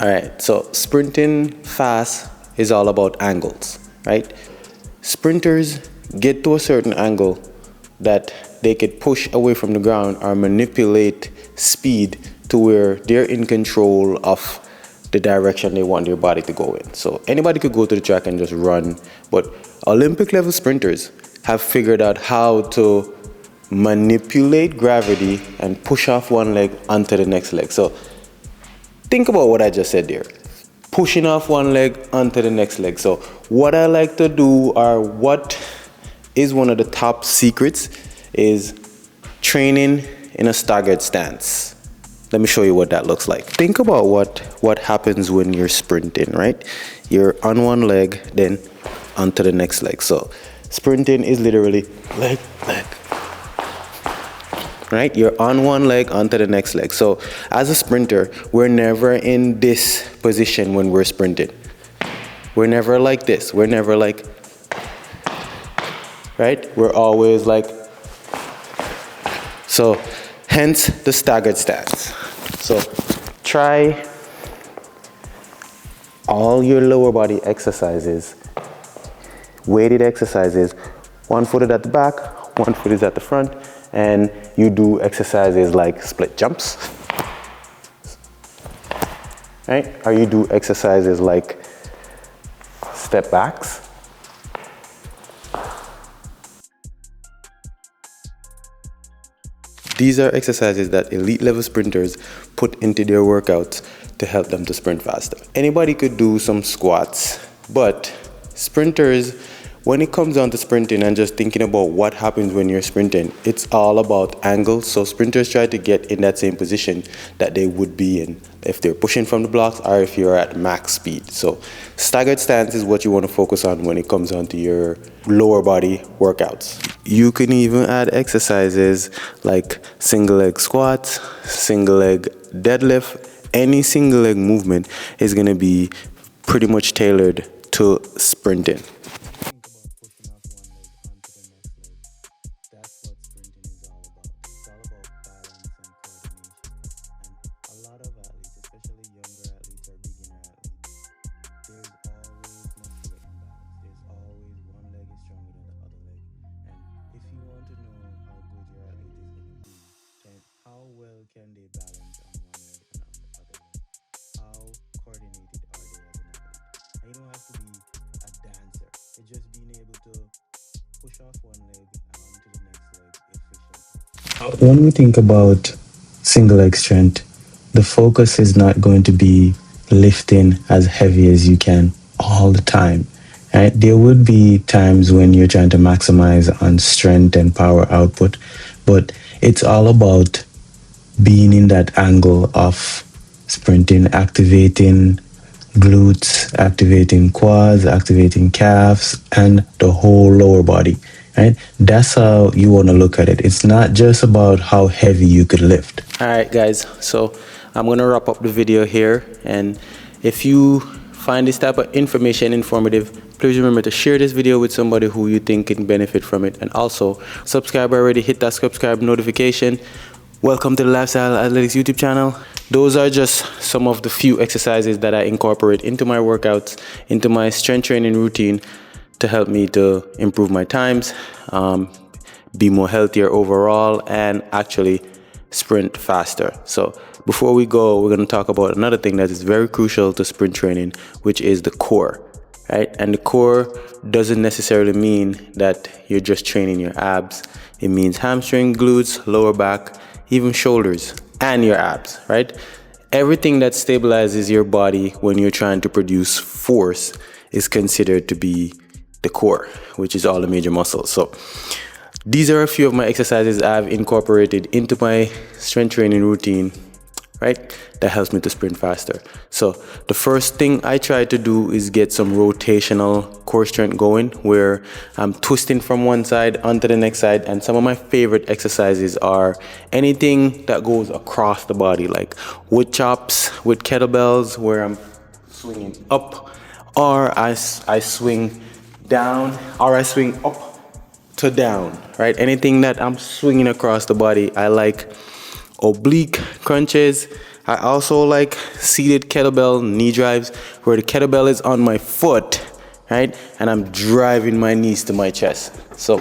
All right, so sprinting fast is all about angles, right? Sprinters get to a certain angle that they could push away from the ground or manipulate speed to where they're in control of the direction they want their body to go in. So anybody could go to the track and just run, but Olympic level sprinters have figured out how to manipulate gravity and push off one leg onto the next leg. So think about what I just said there. Pushing off one leg onto the next leg. So what I like to do, or what is one of the top secrets, is training in a staggered stance. Let me show you what that looks like. Think about what happens when you're sprinting, right? You're on one leg, then onto the next leg. So sprinting is literally leg, right? You're on one leg onto the next leg. So as a sprinter, we're never in this position when we're sprinting. We're never like this. We're never like, right? We're always like, so hence the staggered stance. So try all your lower body exercises, weighted exercises, one foot is at the back, one foot is at the front, and you do exercises like split jumps, right? Or you do exercises like step backs. These are exercises that elite level sprinters put into their workouts to help them to sprint faster. Anybody could do some squats, but sprinters, when it comes down to sprinting and just thinking about what happens when you're sprinting, it's all about angles. So sprinters try to get in that same position that they would be in if they're pushing from the blocks or if you're at max speed. So staggered stance is what you want to focus on when it comes down to your lower body workouts. You can even add exercises like single leg squats, single leg deadlift. Any single leg movement is going to be pretty much tailored to sprinting. How well can they balance on one leg and on the other leg? How coordinated are they as an athlete? And you don't have to be a dancer. It's just being able to push off one leg and onto the next leg efficiently. When we think about single leg strength, the focus is not going to be lifting as heavy as you can all the time. Right? There would be times when you're trying to maximize on strength and power output, but it's all about being in that angle of sprinting, activating glutes, activating quads, activating calves, and the whole lower body, right? That's how you want to look at it. It's not just about how heavy you could lift. All right, guys, so I'm going to wrap up the video here. And if you find this type of information informative, please remember to share this video with somebody who you think can benefit from it. And also, subscribe already, hit that subscribe notification. Welcome to the Lifestyle Athletics YouTube channel. Those are just some of the few exercises that I incorporate into my workouts, into my strength training routine to help me to improve my times, be more healthier overall, and actually sprint faster. So before we go, we're going to talk about another thing that is very crucial to sprint training, which is the core, right? And the core doesn't necessarily mean that you're just training your abs. It means hamstring, glutes, lower back, even shoulders and your abs, right? Everything that stabilizes your body when you're trying to produce force is considered to be the core, which is all the major muscles. So these are a few of my exercises I've incorporated into my strength training routine, right? That helps me to sprint faster. So the first thing I try to do is get some rotational core strength going, where I'm twisting from one side onto the next side. And some of my favorite exercises are anything that goes across the body, like wood chops with kettlebells, where I'm swinging up, or I swing down, or I swing up to down, right? Anything that I'm swinging across the body. I like oblique crunches. I also like seated kettlebell knee drives where the kettlebell is on my foot, right? And I'm driving my knees to my chest. So